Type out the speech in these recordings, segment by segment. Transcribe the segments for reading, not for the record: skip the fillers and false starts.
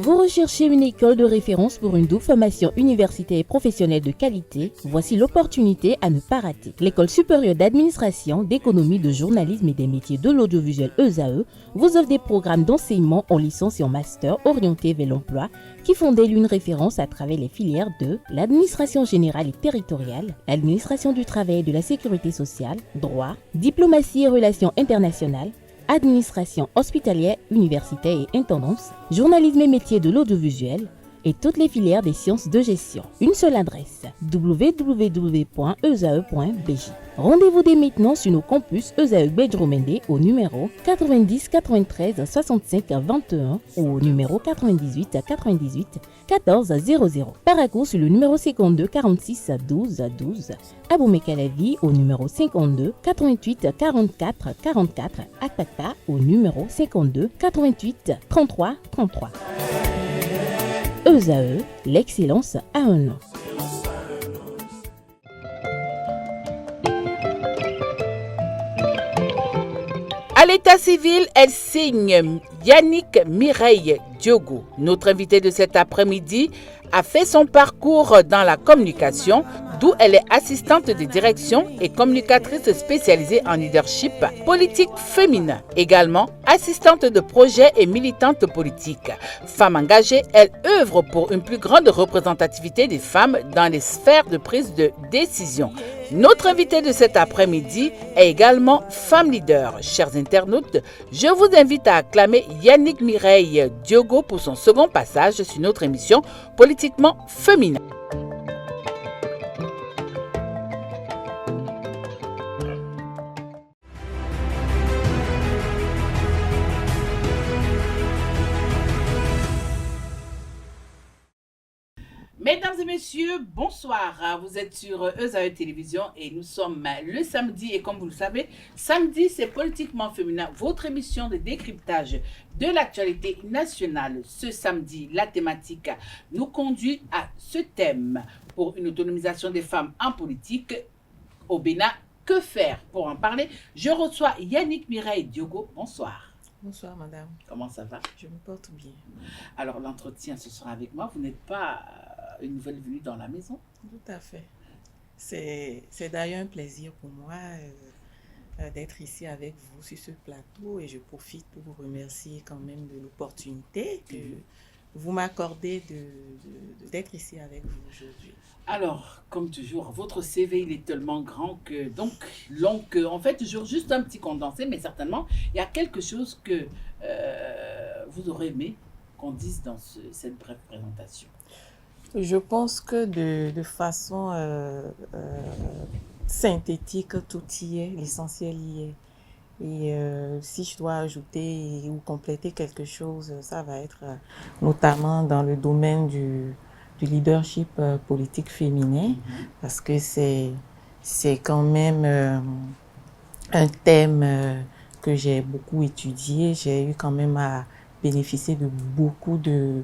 Vous recherchez une école de référence pour une double formation universitaire et professionnelle de qualité? Voici l'opportunité à ne pas rater. L'École supérieure d'administration, d'économie, de journalisme et des métiers de l'audiovisuel ESAE vous offre des programmes d'enseignement en licence et en master orientés vers l'emploi qui font d'elle une référence à travers les filières de l'administration générale et territoriale, l'administration du travail et de la sécurité sociale, droit, diplomatie et relations internationales, administration hospitalière, universitaire et intendance, journalisme et métiers de l'audiovisuel et toutes les filières des sciences de gestion. Une seule adresse, www.esae.bj. Rendez-vous dès maintenant sur nos campus ESAE Bedjromende au numéro 90 93 65 21 ou au numéro 98 98 14 00. Paracourt sur le numéro 52 46 12 12. Aboumé-Calavi au numéro 52 88 44 44. Akpaka au numéro 52 88 33 33. ESAE, l'excellence à un nom. À l'état civil, elle signe Yannick Mireille Diogo. Notre invitée de cet après-midi a fait son parcours dans la communication, d'où elle est assistante de direction et communicatrice spécialisée en leadership politique féminin. Également, assistante de projet et militante politique. Femme engagée, elle œuvre pour une plus grande représentativité des femmes dans les sphères de prise de décision. Notre invitée de cet après-midi est également femme leader. Chers internautes, je vous invite à acclamer Yannick Mireille Diogo pour son second passage sur notre émission Politiquement féminin. Mesdames et messieurs, bonsoir. Vous êtes sur ESAE Télévision et nous sommes le samedi. Et comme vous le savez, samedi, c'est Politiquement Féminin, votre émission de décryptage de l'actualité nationale. Ce samedi, la thématique nous conduit à ce thème pour une autonomisation des femmes en politique au Bénin. Que faire? Pour en parler, je reçois Yannick Mireille Diogo. Bonsoir. Bonsoir madame. Comment ça va? Je me porte bien. Alors l'entretien, ce sera avec moi. Vous n'êtes pas une nouvelle venue dans la maison? Tout à fait. C'est d'ailleurs un plaisir pour moi d'être ici avec vous sur ce plateau et je profite pour vous remercier quand même de l'opportunité que vous m'accordez d'être ici avec vous aujourd'hui. Alors, comme toujours, votre CV, il est tellement grand que, donc, long que, en fait, juste un petit condensé, mais certainement, il y a quelque chose que vous aurez aimé qu'on dise dans cette brève présentation. Je pense que de façon synthétique, tout y est, l'essentiel y est. Et si je dois ajouter ou compléter quelque chose, ça va être notamment dans le domaine du leadership politique féminin, parce que c'est quand même un thème que j'ai beaucoup étudié. J'ai eu quand même à bénéficier de beaucoup de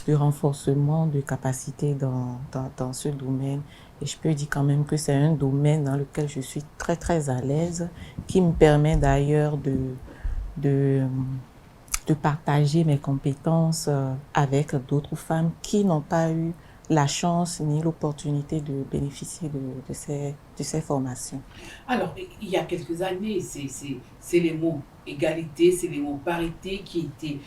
renforcement de capacités dans ce domaine. Et je peux dire quand même que c'est un domaine dans lequel je suis très très à l'aise, qui me permet d'ailleurs de partager mes compétences avec d'autres femmes qui n'ont pas eu la chance ni l'opportunité de bénéficier de ces formations. Alors, il y a quelques années, c'est les mots égalité, c'est les mots parité qui étaient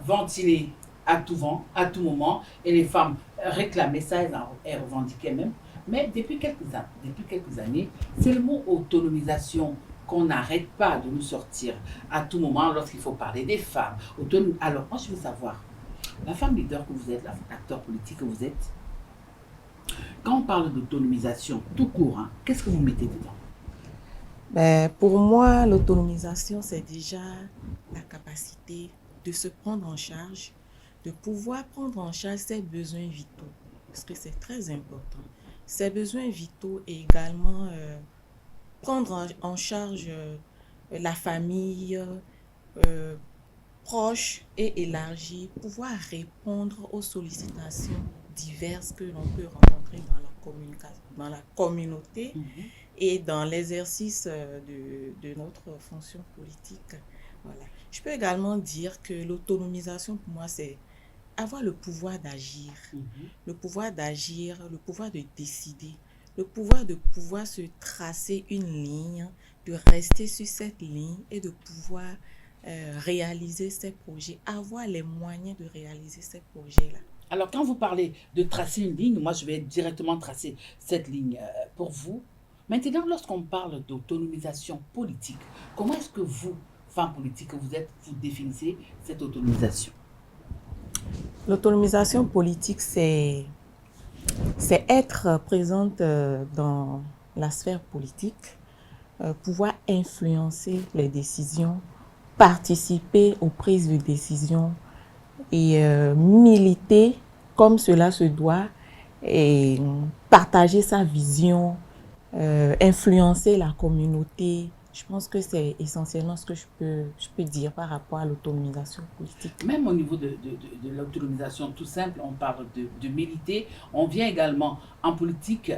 ventilés à tout vent, à tout moment, et les femmes réclamaient ça, elles revendiquaient même. Mais depuis quelques années, c'est le mot autonomisation qu'on n'arrête pas de nous sortir à tout moment lorsqu'il faut parler des femmes. Alors, moi, je veux savoir, la femme leader que vous êtes, l'acteur politique que vous êtes, quand on parle d'autonomisation, tout court, qu'est-ce que vous mettez dedans? Pour moi, l'autonomisation, c'est déjà la capacité de se prendre en charge, de pouvoir prendre en charge ses besoins vitaux, parce que c'est très important. Ces besoins vitaux et également prendre en charge la famille proche et élargie, pouvoir répondre aux sollicitations diverses que l'on peut rencontrer dans la communauté et dans l'exercice de notre fonction politique. Voilà. Je peux également dire que l'autonomisation, pour moi, c'est avoir le pouvoir d'agir. Le pouvoir d'agir, le pouvoir de décider, le pouvoir de pouvoir se tracer une ligne, de rester sur cette ligne et de pouvoir réaliser ces projets, avoir les moyens de réaliser ces projets-là. Alors, quand vous parlez de tracer une ligne, moi, je vais directement tracer cette ligne pour vous. Maintenant, lorsqu'on parle d'autonomisation politique, comment est-ce que vous, femme politique que vous êtes, vous définissez cette autonomisation? L'autonomisation politique, c'est être présente dans la sphère politique, pouvoir influencer les décisions, participer aux prises de décision et militer comme cela se doit et partager sa vision, influencer la communauté. Je pense que c'est essentiellement ce que je peux dire par rapport à l'autonomisation politique. Même au niveau de l'autonomisation tout simple, on parle de militer. On vient également en politique,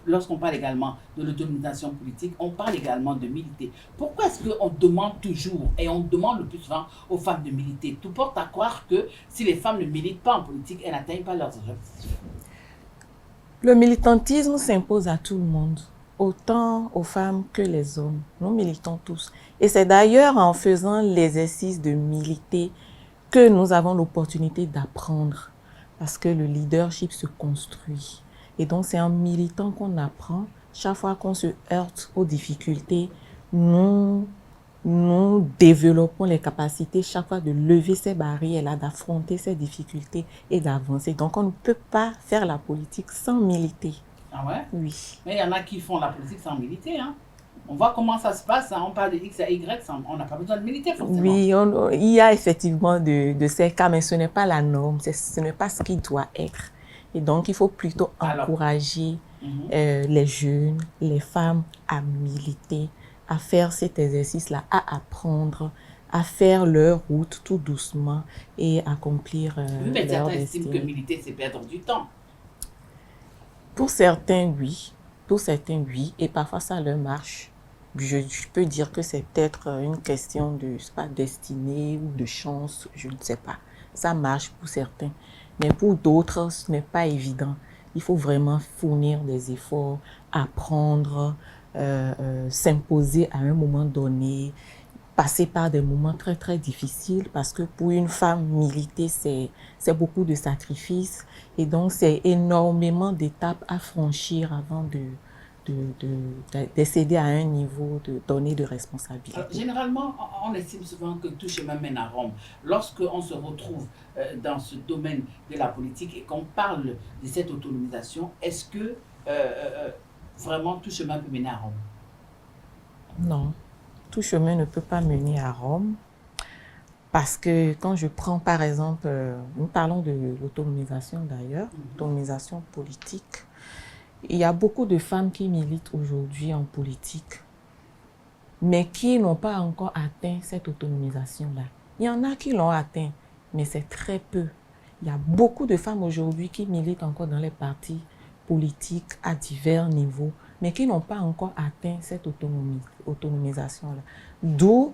lorsqu'on parle également de l'autonomisation politique, on parle également de militer. Pourquoi est-ce qu'on demande toujours, et on demande le plus souvent aux femmes de militer? Tout porte à croire que si les femmes ne militent pas en politique, elles n'atteignent pas leurs objectifs. Le militantisme s'impose à tout le monde, autant aux femmes que les hommes. Nous militons tous. Et c'est d'ailleurs en faisant l'exercice de militer que nous avons l'opportunité d'apprendre. Parce que le leadership se construit. Et donc c'est en militant qu'on apprend. Chaque fois qu'on se heurte aux difficultés, nous développons les capacités chaque fois de lever ces barrières-là, d'affronter ces difficultés et d'avancer. Donc on ne peut pas faire la politique sans militer. Ah ouais? Oui. Mais il y en a qui font la politique sans militer. Hein? On voit comment ça se passe. Hein? On parle de X à Y. On n'a pas besoin de militer forcément. Oui, il y a effectivement de ces cas, mais ce n'est pas la norme. Ce n'est pas ce qui doit être. Et donc, il faut plutôt encourager les jeunes, les femmes à militer, à faire cet exercice-là, à apprendre, à faire leur route tout doucement et accomplir oui, mais leur certains destinée. estiment que militer, c'est perdre du temps. Pour certains, oui. Pour certains, oui. Et parfois, ça leur marche. Je peux dire que c'est peut-être une question de destinée ou de chance, je ne sais pas. Ça marche pour certains. Mais pour d'autres, ce n'est pas évident. Il faut vraiment fournir des efforts, apprendre, s'imposer à un moment donné, passer par des moments très très difficiles parce que pour une femme, militer, c'est beaucoup de sacrifices et donc c'est énormément d'étapes à franchir avant d'accéder à un niveau de donner de responsabilité. Alors, généralement, on estime souvent que tout chemin mène à Rome. Lorsqu'on se retrouve dans ce domaine de la politique et qu'on parle de cette autonomisation, est-ce que vraiment tout chemin peut mener à Rome? Non. Tout chemin ne peut pas mener à Rome parce que quand je prends par exemple, nous parlons de l'autonomisation d'ailleurs, l'autonomisation politique, il y a beaucoup de femmes qui militent aujourd'hui en politique, mais qui n'ont pas encore atteint cette autonomisation-là. Il y en a qui l'ont atteint, mais c'est très peu. Il y a beaucoup de femmes aujourd'hui qui militent encore dans les partis politiques à divers niveaux, mais qui n'ont pas encore atteint cette autonomisation-là. D'où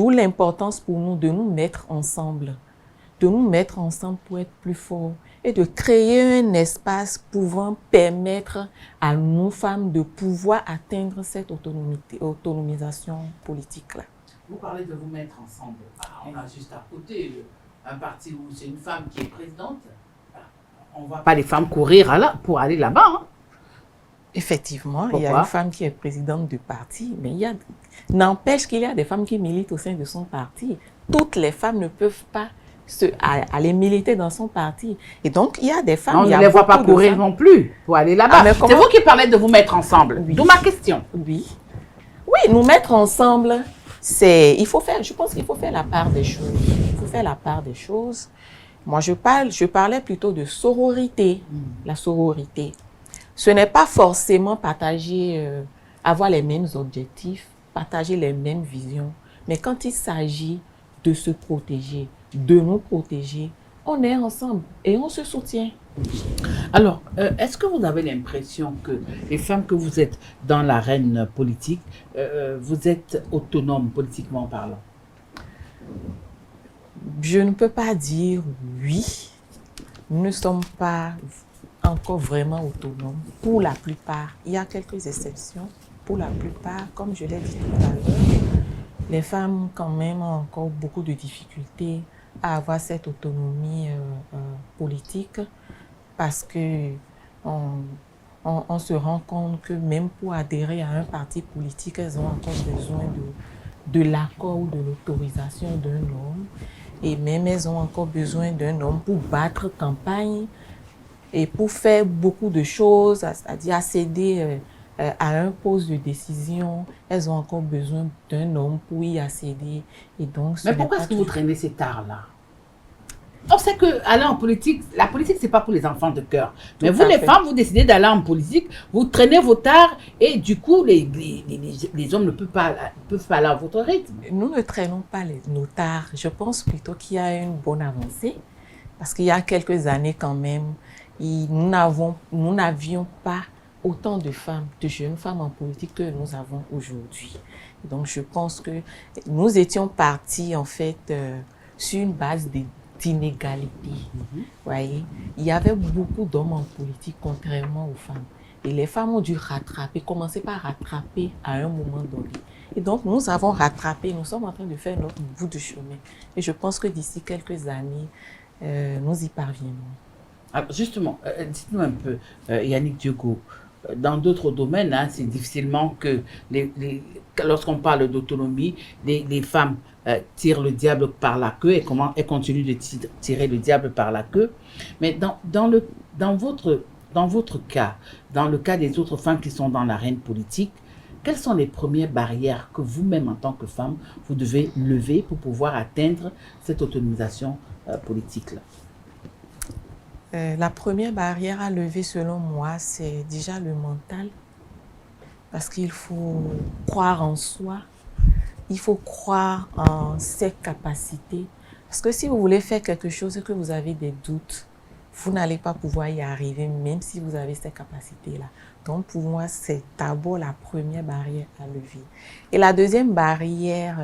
l'importance pour nous de nous mettre ensemble, pour être plus forts et de créer un espace pouvant permettre à nous femmes de pouvoir atteindre cette autonomisation politique-là. Vous parlez de vous mettre ensemble. On a juste à côté un parti où c'est une femme qui est présidente. On ne voit pas les femmes courir pour aller là-bas. Hein? Effectivement, Pourquoi? Il y a une femme qui est présidente du parti, mais n'empêche qu'il y a des femmes qui militent au sein de son parti. Toutes les femmes ne peuvent pas aller militer dans son parti. Et donc, il y a des femmes... On ne les voit pas courir non plus pour aller là-bas. C'est vous qui parlez de vous mettre ensemble. Oui. D'où ma question. Oui, nous mettre ensemble, je pense qu'il faut faire la part des choses. Il faut faire la part des choses. Moi, je parlais plutôt de sororité. La sororité. Ce n'est pas forcément avoir les mêmes objectifs, partager les mêmes visions. Mais quand il s'agit de se protéger, de nous protéger, on est ensemble et on se soutient. Alors, est-ce que vous avez l'impression que les femmes que vous êtes dans l'arène politique, vous êtes autonomes politiquement parlant? Je ne peux pas dire oui. Nous ne sommes pas encore vraiment autonomes. Pour la plupart, il y a quelques exceptions. Pour la plupart, comme je l'ai dit tout à l'heure, les femmes quand même ont encore beaucoup de difficultés à avoir cette autonomie politique parce que on se rend compte que même pour adhérer à un parti politique, elles ont encore besoin de l'accord ou de l'autorisation d'un homme. Et même elles ont encore besoin d'un homme pour battre campagne et pour faire beaucoup de choses, c'est-à-dire accéder à un poste de décision. Elles ont encore besoin d'un homme pour y accéder. Et donc, Mais pourquoi est-ce que vous traînez cet art-là? On sait qu'aller en politique, la politique, ce n'est pas pour les enfants de cœur. Mais vous, les femmes, vous décidez d'aller en politique, vous traînez vos arts et du coup, les hommes ne peuvent pas aller à votre rythme. Nous ne traînons pas nos tares. Je pense plutôt qu'il y a une bonne avancée. Parce qu'il y a quelques années quand même, nous n'avions pas autant de femmes, de jeunes femmes en politique que nous avons aujourd'hui. Donc je pense que nous étions partis en fait sur une base d'inégalité. Voyez, il y avait beaucoup d'hommes en politique contrairement aux femmes. Et les femmes ont dû commencer par rattraper à un moment donné. Et donc nous avons rattrapé, nous sommes en train de faire notre bout de chemin. Et je pense que d'ici quelques années, nous y parviendrons. Alors justement, dites-nous un peu, Yannick Diogo, dans d'autres domaines, hein, c'est difficilement que lorsqu'on parle d'autonomie, les femmes tirent le diable par la queue et comment elles continuent de tirer le diable par la queue. Mais dans votre cas, dans le cas des autres femmes qui sont dans l'arène politique, quelles sont les premières barrières que vous-même, en tant que femme, vous devez lever pour pouvoir atteindre cette autonomisation politique-là? La première barrière à lever, selon moi, c'est déjà le mental. Parce qu'il faut croire en soi, il faut croire en ses capacités. Parce que si vous voulez faire quelque chose et que vous avez des doutes, vous n'allez pas pouvoir y arriver, même si vous avez ces capacités-là. Donc, pour moi, c'est d'abord la première barrière à lever. Et la deuxième barrière,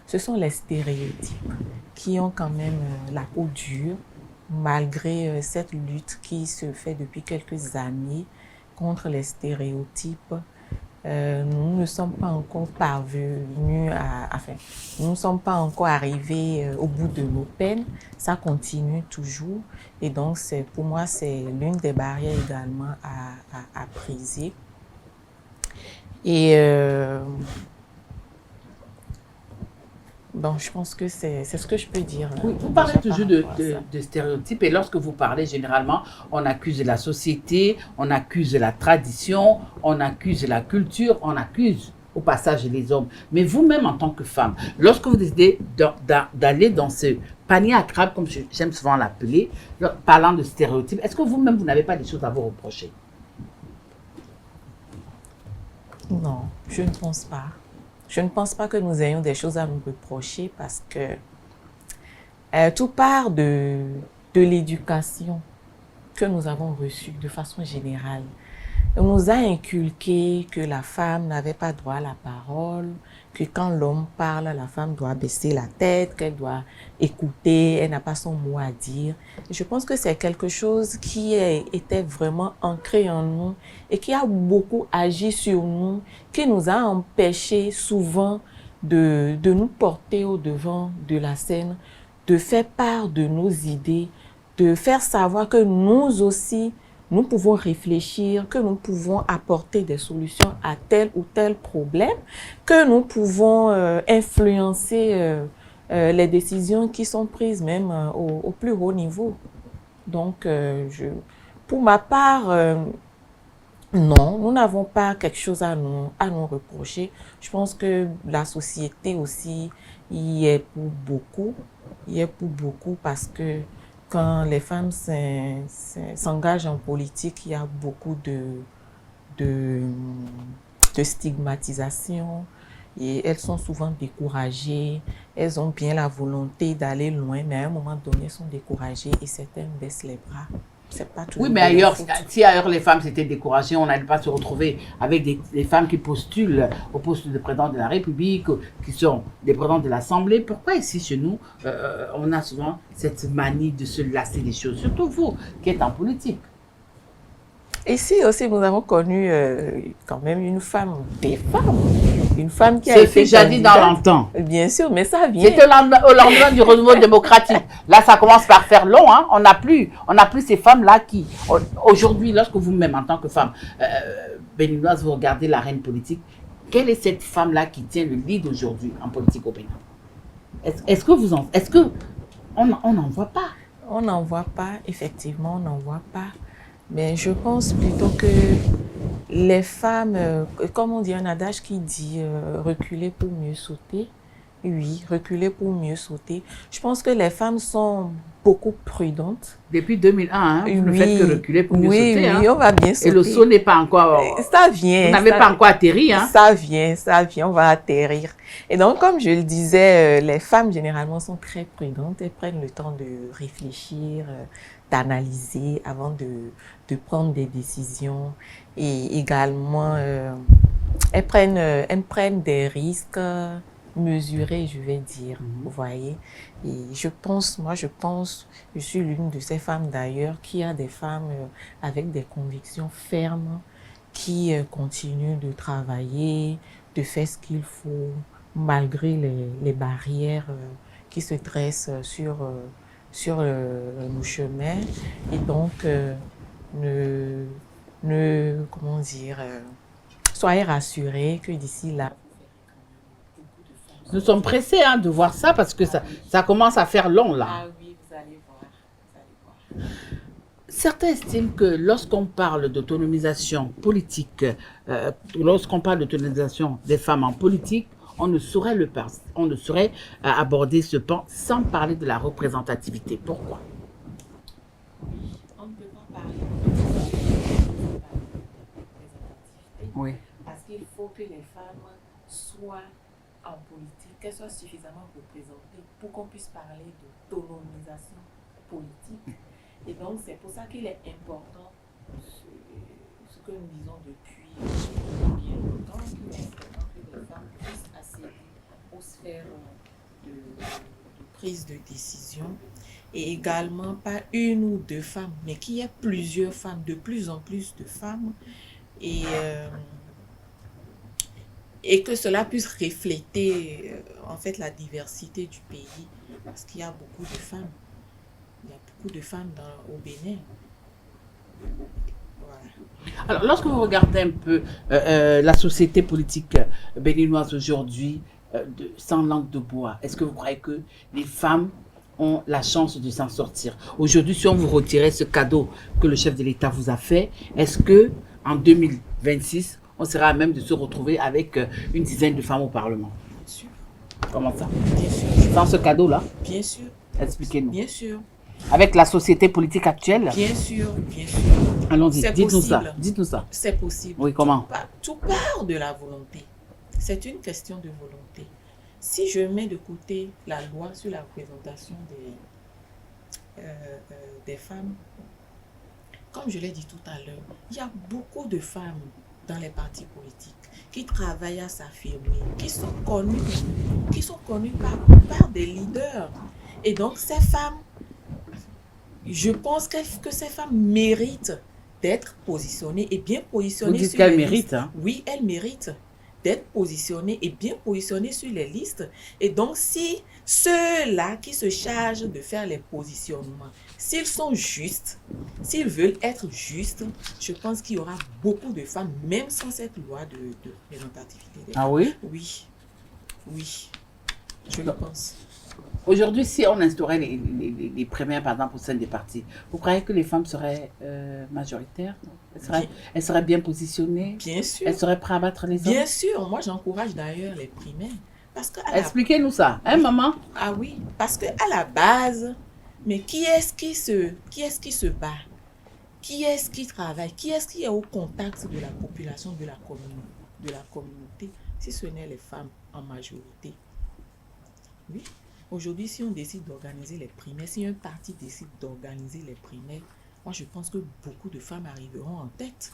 ce sont les stéréotypes qui ont quand même la peau dure, malgré cette lutte qui se fait depuis quelques années contre les stéréotypes. Nous ne sommes pas encore parvenus nous ne sommes pas encore arrivés au bout de nos peines. Ça continue toujours. Et donc, pour moi, c'est l'une des barrières également à briser. Et donc, je pense que c'est ce que je peux dire. Oui, vous parlez toujours de stéréotypes et lorsque vous parlez, généralement, on accuse la société, on accuse la tradition, on accuse la culture, on accuse au passage les hommes. Mais vous-même, en tant que femme, lorsque vous décidez d'aller dans ce panier à crabe, comme j'aime souvent l'appeler, parlant de stéréotypes, est-ce que vous-même, vous n'avez pas des choses à vous reprocher? Non, je ne pense pas. Je ne pense pas que nous ayons des choses à nous reprocher parce que tout part de l'éducation que nous avons reçue de façon générale. On nous a inculqué que la femme n'avait pas droit à la parole, que quand l'homme parle, la femme doit baisser la tête, qu'elle doit écouter, elle n'a pas son mot à dire. Et je pense que c'est quelque chose qui était vraiment ancré en nous et qui a beaucoup agi sur nous, qui nous a empêchés souvent de nous porter au devant de la scène, de faire part de nos idées, de faire savoir que nous aussi, nous pouvons réfléchir, que nous pouvons apporter des solutions à tel ou tel problème, que nous pouvons influencer les décisions qui sont prises même au plus haut niveau. Donc, pour ma part, non, nous n'avons pas quelque chose à nous reprocher. Je pense que la société aussi y est pour beaucoup. Y est pour beaucoup parce que quand les femmes s'engagent en politique, il y a beaucoup de stigmatisation et elles sont souvent découragées. Elles ont bien la volonté d'aller loin, mais à un moment donné, elles sont découragées et certaines baissent les bras. c'est pas toujours Oui, mais de leur ailleurs, faute. si ailleurs les femmes s'étaient découragées, on n'allait pas se retrouver avec des femmes qui postulent au poste de président de la République, qui sont des présidents de l'Assemblée. Pourquoi ici, chez nous, on a souvent cette manie de se lasser des choses, surtout vous qui êtes en politique? Ici aussi, nous avons connu quand même une femme, des femmes, une femme qui a Ce été fut jadis dans candidate. longtemps. Bien sûr, mais ça vient. C'était au lendemain du renouveau démocratique. Là, ça commence par faire long. Hein. On n'a plus ces femmes-là qui... Aujourd'hui, lorsque vous-même, en tant que femme béninoise, vous regardez l'arène politique, quelle est cette femme-là qui tient le lead aujourd'hui en politique au Bénin? Est-ce que on n'en voit pas? On n'en voit pas, effectivement, on n'en voit pas. Mais je pense plutôt que les femmes, comme on dit un adage qui dit reculer pour mieux sauter. Oui, reculer pour mieux sauter. Je pense que les femmes sont beaucoup prudentes. Depuis 2001, hein, vous ne faites que reculer pour mieux sauter. Oui, hein. on va bien sauter. Et le saut n'est pas encore... Ça vient. Vous n'avez pas encore atterri. Hein. Ça vient, on va atterrir. Et donc, comme je le disais, les femmes généralement sont très prudentes. Elles prennent le temps de réfléchir, d'analyser avant de prendre des décisions. Et également, elles prennent des risques mesurés, je vais dire. Vous voyez. Et je pense, je suis l'une de ces femmes d'ailleurs qui a des femmes avec des convictions fermes, qui continuent de travailler, de faire ce qu'il faut, malgré les barrières qui se dressent sur nos chemins. Et donc, comment dire, soyez rassurés que d'ici là, nous sommes pressés de voir ça parce que ça commence à faire long là. Ah oui, vous allez voir. Certains estiment que lorsqu'on parle d'autonomisation politique, lorsqu'on parle d'autonomisation des femmes en politique, on ne saurait aborder ce pan sans parler de la représentativité. Pourquoi? On ne peut pas parler de représentativité. Oui. Parce qu'il faut que les femmes soient en politique, qu'elles soient suffisamment représentées pour qu'on puisse parler d'autonomisation politique. Et donc, c'est pour ça qu'il est important, ce que nous disons depuis bien longtemps, qu'il est important que les femmes puissent accéder aux sphères de prise de décision. Et également, pas une ou deux femmes, mais qu'il y ait plusieurs femmes, de plus en plus de femmes. Et que cela puisse refléter en fait la diversité du pays, parce qu'il y a beaucoup de femmes. Il y a beaucoup de femmes au Bénin. Voilà. Alors, lorsque vous regardez un peu la société politique béninoise aujourd'hui, sans langue de bois, est-ce que vous croyez que les femmes ont la chance de s'en sortir? Aujourd'hui, si on vous retirait ce cadeau que le chef de l'État vous a fait, est-ce que en 2026, on sera à même de se retrouver avec une dizaine de femmes au Parlement? Bien sûr. Comment ça? Bien sûr. Sans ce cadeau-là? Bien sûr. Expliquez-nous. Bien sûr. Avec la société politique actuelle? Bien sûr. Bien sûr. Allons-y, C'est dites-nous possible. ça. Dites-nous ça. C'est possible. Oui, comment? Tout part de la volonté. C'est une question de volonté. Si je mets de côté la loi sur la représentation des femmes, comme je l'ai dit tout à l'heure, il y a beaucoup de femmes dans les partis politiques qui travaillent à s'affirmer, qui sont connues par des leaders. Et donc ces femmes, je pense que ces femmes méritent d'être positionnées et bien positionnées. Vous dites qu'elles méritent, hein? Oui, elles méritent d'être positionnées et bien positionnées sur les listes. Et donc, si ceux-là qui se chargent de faire les positionnements, s'ils sont justes, s'ils veulent être justes, je pense qu'il y aura beaucoup de femmes, même sans cette loi de représentativité. Ah oui? Oui, oui, je le pense. Aujourd'hui, si on instaurait les primaires, par exemple, au sein des partis, vous croyez que les femmes seraient majoritaires? Elles seraient bien positionnées? Bien sûr. Elles seraient prêtes à battre les hommes? Bien sûr. Moi, j'encourage d'ailleurs les primaires. Expliquez-nous ça, hein, maman? Ah oui, parce qu'à la base, mais qui est-ce qui se bat? Qui est-ce qui travaille? Qui est-ce qui est au contact de la population, de la communauté, si ce n'est les femmes en majorité? Oui. Aujourd'hui, si on décide d'organiser les primaires, si un parti décide d'organiser les primaires, moi je pense que beaucoup de femmes arriveront en tête.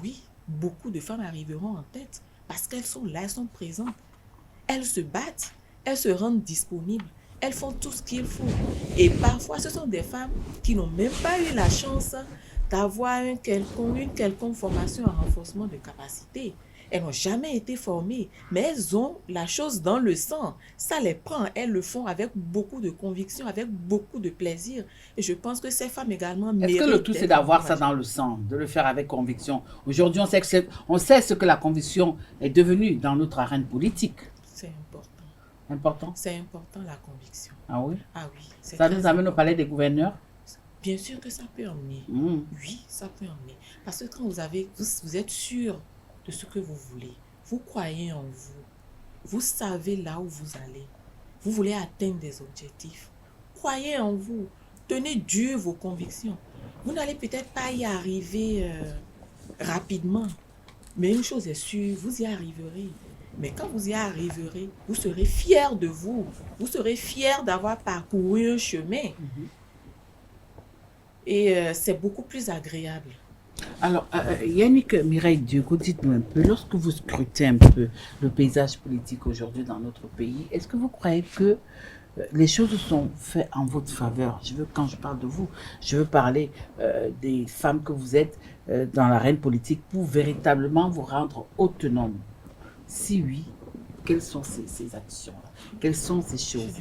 Oui, beaucoup de femmes arriveront en tête parce qu'elles sont là, elles sont présentes. Elles se battent, elles se rendent disponibles, elles font tout ce qu'il faut. Et parfois, ce sont des femmes qui n'ont même pas eu la chance d'avoir une quelconque formation en renforcement de capacité. Elles n'ont jamais été formées, mais elles ont la chose dans le sang. Ça les prend, elles le font avec beaucoup de conviction, avec beaucoup de plaisir. Et je pense que ces femmes également méritent. Est-ce que le tout, c'est d'avoir ça dans le sang, de le faire avec conviction? Aujourd'hui, on sait ce que la conviction est devenue dans notre arène politique. C'est important. Important? C'est important, la conviction. Ah oui? Ah oui. Ça nous amène au palais des gouverneurs? Bien sûr que ça peut emmener. Oui, ça peut emmener. Parce que quand vous êtes sûr de ce que vous voulez, vous croyez en vous, vous savez là où vous allez, vous voulez atteindre des objectifs, croyez en vous, tenez dur vos convictions. Vous n'allez peut-être pas y arriver rapidement, mais une chose est sûre, vous y arriverez. Mais quand vous y arriverez, vous serez fiers de vous, vous serez fiers d'avoir parcouru un chemin. Et c'est beaucoup plus agréable. Alors, Yannick Mireille Diogo, dites-nous un peu, lorsque vous scrutez un peu le paysage politique aujourd'hui dans notre pays, est-ce que vous croyez que les choses sont faites en votre faveur? Quand je parle de vous, je veux parler des femmes que vous êtes dans l'arène politique pour véritablement vous rendre autonome. Si oui, quelles sont ces actions-là? Quelles sont ces choses?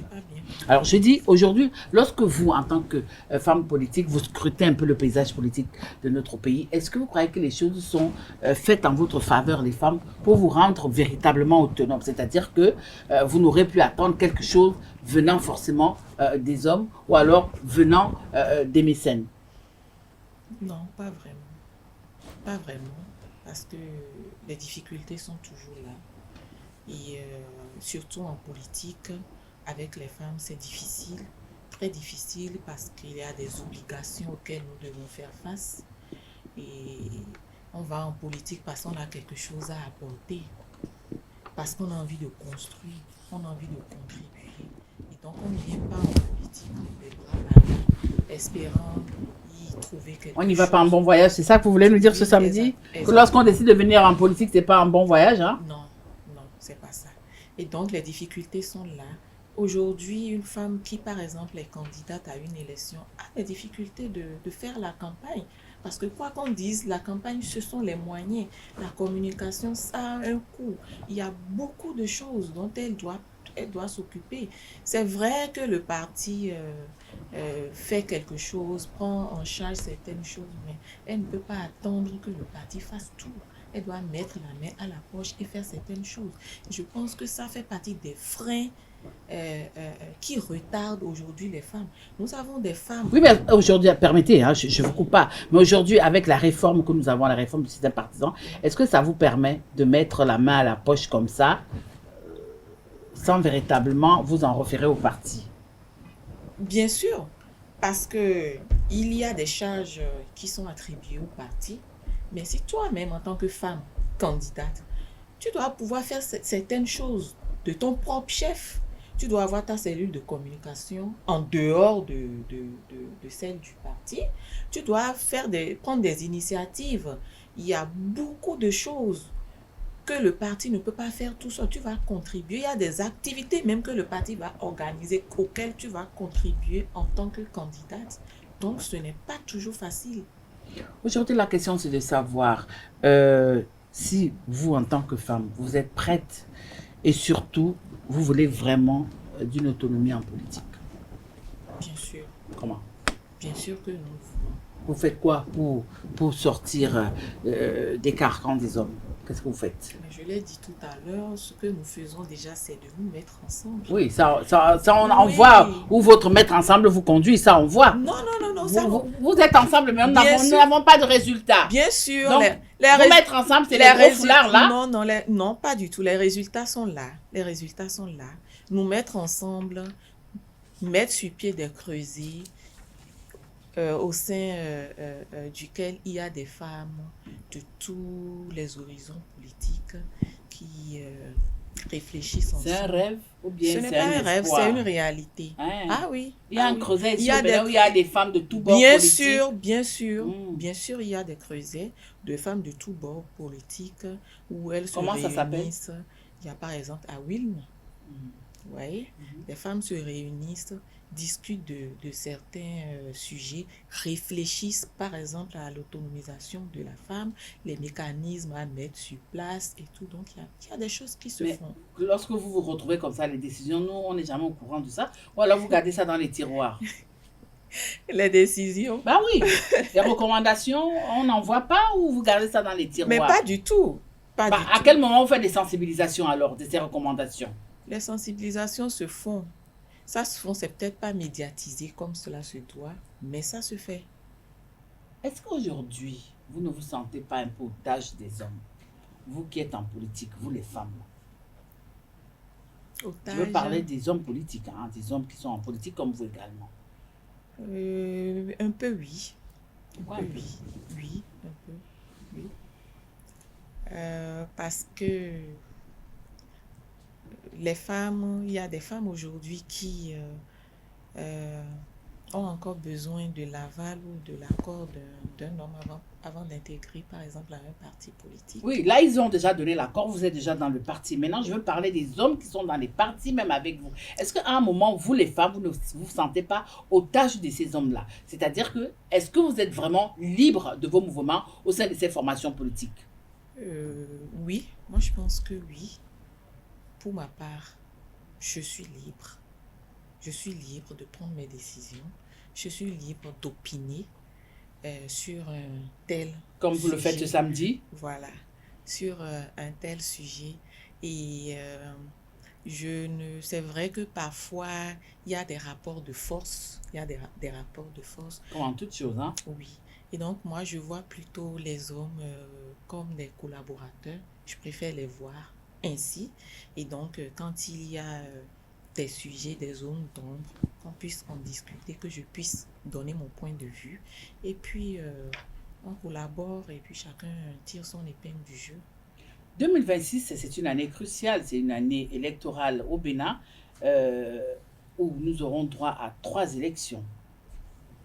Alors, je dis aujourd'hui, lorsque vous, en tant que femme politique, vous scrutez un peu le paysage politique de notre pays, est-ce que vous croyez que les choses sont faites en votre faveur, les femmes, pour vous rendre véritablement autonome? C'est-à-dire que vous n'aurez plus à attendre quelque chose venant forcément des hommes ou alors venant des mécènes? Non, pas vraiment. Pas vraiment, parce que les difficultés sont toujours là. Et surtout en politique, avec les femmes, c'est difficile, très difficile, parce qu'il y a des obligations auxquelles nous devons faire face. Et on va en politique parce qu'on a quelque chose à apporter, parce qu'on a envie de construire, on a envie de contribuer. Et donc on ne vient pas en politique les bras ballants, espérant y trouver quelque chose. On n'y va pas en bon voyage, c'est ça que vous voulez nous dire ce samedi? Que lorsqu'on décide de venir en politique, c'est pas un bon voyage, hein? Non, c'est pas ça. Et donc les difficultés sont là. Aujourd'hui, une femme qui, par exemple, est candidate à une élection a des difficultés de faire la campagne. Parce que quoi qu'on dise, la campagne, ce sont les moyens. La communication, ça a un coût. Il y a beaucoup de choses dont elle doit s'occuper. C'est vrai que le parti fait quelque chose, prend en charge certaines choses, mais elle ne peut pas attendre que le parti fasse tout. Elle doit mettre la main à la poche et faire certaines choses. Je pense que ça fait partie des freins qui retardent aujourd'hui les femmes. Nous avons des femmes... Oui, mais aujourd'hui, permettez, hein, je ne vous coupe pas, mais aujourd'hui, avec la réforme que nous avons, la réforme du système partisan, est-ce que ça vous permet de mettre la main à la poche comme ça, sans véritablement vous en référer au parti? Bien sûr, parce qu'il y a des charges qui sont attribuées au parti, mais si toi-même, en tant que femme candidate, tu dois pouvoir faire certaines choses de ton propre chef. Tu dois avoir ta cellule de communication en dehors de celle du parti. Tu dois prendre des initiatives. Il y a beaucoup de choses que le parti ne peut pas faire tout seul. Tu vas contribuer. Il y a des activités même que le parti va organiser auxquelles tu vas contribuer en tant que candidate. Donc, ce n'est pas toujours facile. Aujourd'hui, la question, c'est de savoir si vous, en tant que femme, vous êtes prête et surtout, vous voulez vraiment d'une autonomie en politique. Bien sûr. Comment? Bien sûr que nous voulons. Vous faites quoi pour sortir des carcans des hommes? Qu'est-ce que vous faites? Mais je l'ai dit tout à l'heure, ce que nous faisons déjà, c'est de nous mettre ensemble. Oui, ça on voit où votre mettre ensemble vous conduit, ça on voit. Non. Vous êtes ensemble, mais nous n'avons pas de résultat. Bien sûr. Donc, vous mettre ensemble, c'est les gros foulards là? Non, pas du tout. Les résultats sont là. Nous mettre ensemble, mettre sur pied des creusets au sein duquel il y a des femmes de tous les horizons politiques qui réfléchissent ensemble. C'est un rêve ou bien Ce n'est c'est pas un un rêve, espoir? c'est une réalité. Hein? Ah oui. Il y a ah un oui. creuset Il ici y a au Bénin des- où il y a des femmes de tous bords Bien politiques. sûr, bien sûr, Mm. bien sûr, il y a des creusets de femmes de tous bords politiques où elles se Comment ça s'appelle? réunissent. Il y a par exemple à Wilm, vous voyez, les femmes se réunissent, discutent de certains sujets, réfléchissent par exemple à l'autonomisation de la femme, les mécanismes à mettre sur place et tout. Donc il y a des choses qui se Mais font. lorsque vous vous retrouvez comme ça, les décisions, nous, on n'est jamais au courant de ça. Ou alors vous gardez ça dans les tiroirs. Les décisions. Bah oui, les recommandations, on n'en voit pas ou vous gardez ça dans les tiroirs? Mais pas du tout. Pas Bah, du à tout. quel moment on fait des sensibilisations alors de ces recommandations? Les sensibilisations se font. Ça se font, c'est peut-être pas médiatisé comme cela se doit, mais ça se fait. Est-ce qu'aujourd'hui, vous ne vous sentez pas un peu otage des hommes? Vous qui êtes en politique, vous les femmes. Je veux Otage, parler des hommes politiques, hein, des hommes qui sont en politique comme vous également. un peu oui. Pourquoi Un un peu peu? oui, un peu oui. Parce que les femmes, il y a des femmes aujourd'hui qui ont encore besoin de l'aval ou de l'accord d'un homme avant d'intégrer, par exemple, à un parti politique. Oui, là, ils ont déjà donné l'accord, vous êtes déjà dans le parti. Maintenant, je veux parler des hommes qui sont dans les partis, même avec vous. Est-ce qu'à un moment, vous, les femmes, vous ne vous sentez pas otages de ces hommes-là? C'est-à-dire que, est-ce que vous êtes vraiment libre de vos mouvements au sein de ces formations politiques? Oui, moi je pense que oui. Pour ma part, je suis libre. Je suis libre de prendre mes décisions. Je suis libre d'opiner sur un tel Comme vous le faites ce sujet. samedi? Voilà, sur un tel sujet. Et c'est vrai que parfois, il y a des rapports de force. Il y a des rapports de force. Comme en toute chose, hein? Oui. Et donc, moi, je vois plutôt les hommes comme des collaborateurs. Je préfère les voir ainsi. Et donc, quand il y a des sujets, des zones d'ombre, qu'on puisse en discuter, que je puisse donner mon point de vue. Et puis, on collabore et puis chacun tire son épingle du jeu. 2026, c'est une année cruciale, c'est une année électorale au Bénin où nous aurons droit à 3 élections.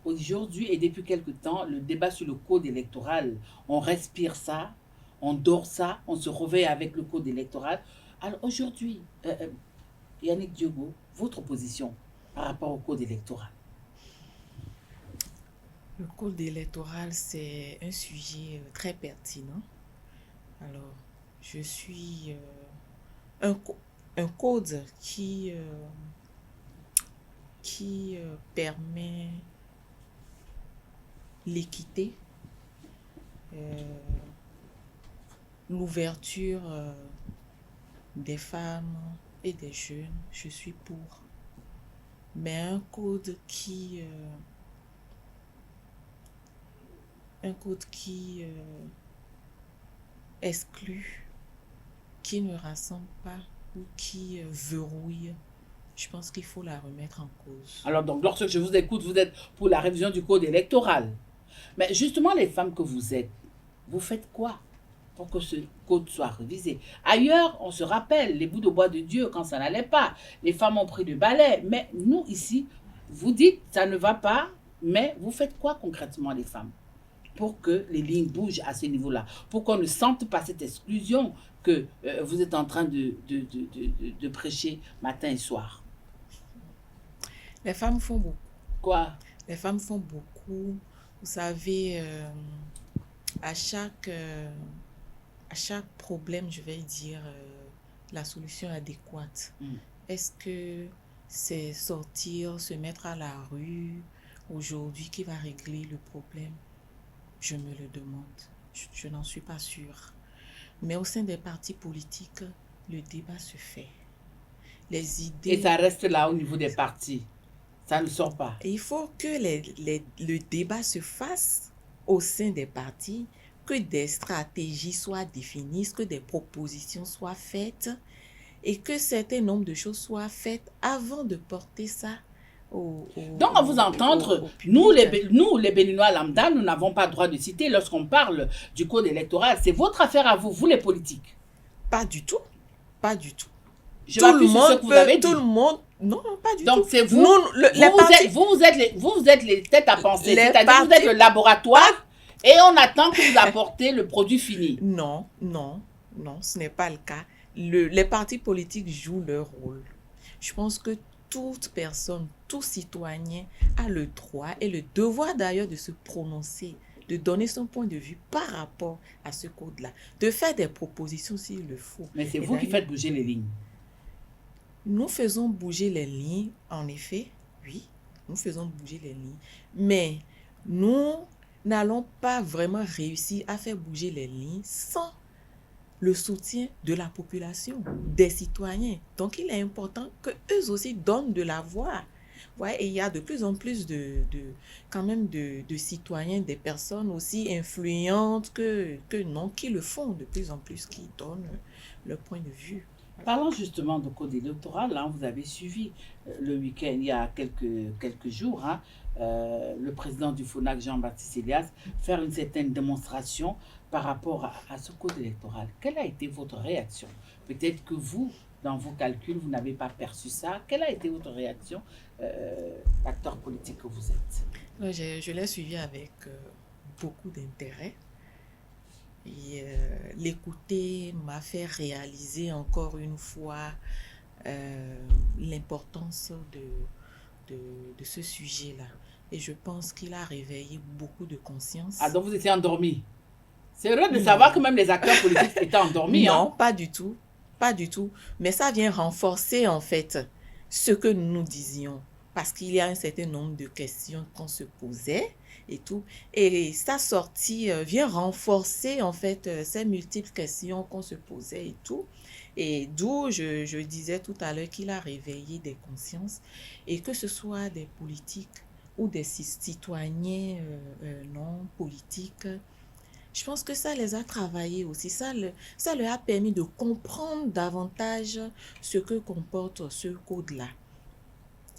Aujourd'hui et depuis quelque temps, le débat sur le code électoral, on respire ça, on dort ça, on se réveille avec le code électoral. Alors aujourd'hui, Yannick Diogo, votre position par rapport au code électoral? Le code électoral, c'est un sujet très pertinent. Alors, je suis un code qui permet l'équité, l'ouverture des femmes et des jeunes, je suis pour. Mais un code qui exclut, qui ne rassemble pas ou qui verrouille, je pense qu'il faut la remettre en cause. Alors donc, lorsque je vous écoute, vous êtes pour la révision du code électoral. Mais justement, les femmes que vous êtes, vous faites quoi pour que ce code soit révisé? Ailleurs, on se rappelle, les bouts de bois de Dieu, quand ça n'allait pas, les femmes ont pris du balai. Mais nous, ici, vous dites, ça ne va pas, mais vous faites quoi concrètement, les femmes, pour que les lignes bougent à ce niveau-là, pour qu'on ne sente pas cette exclusion que vous êtes en train de prêcher matin et soir? Les femmes font beaucoup. Quoi? Les femmes font beaucoup. Vous savez, à chaque problème, je vais dire, la solution adéquate. Est-ce que c'est sortir, se mettre à la rue aujourd'hui qui va régler le problème? Je me le demande. Je n'en suis pas sûre. Mais au sein des partis politiques, le débat se fait. Les idées... Et ça reste là au niveau des partis. Ça ne sort pas. Et il faut que le débat se fasse au sein des partis, que des stratégies soient définies, que des propositions soient faites et que certain nombre de choses soient faites avant de porter ça Donc, à vous entendre, nous, les Béninois lambda, nous n'avons pas droit de citer lorsqu'on parle du code électoral. C'est votre affaire à vous, vous les politiques. Pas du tout. Pas du tout. Je m'appuie sur ce que vous avez dit. Tout le monde, non, pas du tout. Donc c'est vous, vous êtes les têtes à penser, c'est-à-dire que vous êtes le laboratoire et on attend que vous apportez le produit fini. Non, ce n'est pas le cas. Les partis politiques jouent leur rôle. Je pense que toute personne, tout citoyen a le droit et le devoir d'ailleurs de se prononcer, de donner son point de vue par rapport à ce code-là, de faire des propositions s'il le faut. Mais c'est vous qui faites bouger les lignes. Nous faisons bouger les lignes, en effet, oui, nous faisons bouger les lignes, mais nous n'allons pas vraiment réussir à faire bouger les lignes sans le soutien de la population, des citoyens. Donc, il est important qu'eux aussi donnent de la voix. Ouais, et il y a de plus en plus de citoyens, des personnes aussi influentes qui le font de plus en plus, qui donnent leur point de vue. Parlons justement de code électoral, là, vous avez suivi le week-end, il y a quelques jours, le président du FONAC, Jean-Baptiste Elias, faire une certaine démonstration par rapport à ce code électoral. Quelle a été votre réaction? Peut-être que vous, dans vos calculs, vous n'avez pas perçu ça. Quelle a été votre réaction, l'acteur politique que vous êtes? Je l'ai suivi avec beaucoup d'intérêt. Et l'écouter m'a fait réaliser encore une fois l'importance de ce sujet-là. Et je pense qu'il a réveillé beaucoup de conscience. Ah, donc vous étiez endormi? C'est heureux de savoir que même les acteurs politiques étaient endormis. Non, pas du tout. Pas du tout. Mais ça vient renforcer en fait ce que nous disions. Parce qu'il y a un certain nombre de questions qu'on se posait et tout. Et sa sortie vient renforcer en fait ces multiples questions qu'on se posait et tout. Et d'où je disais tout à l'heure qu'il a réveillé des consciences. Et que ce soit des politiques ou des citoyens non politiques, je pense que ça les a travaillés aussi. Ça leur a permis de comprendre davantage ce que comporte ce code-là.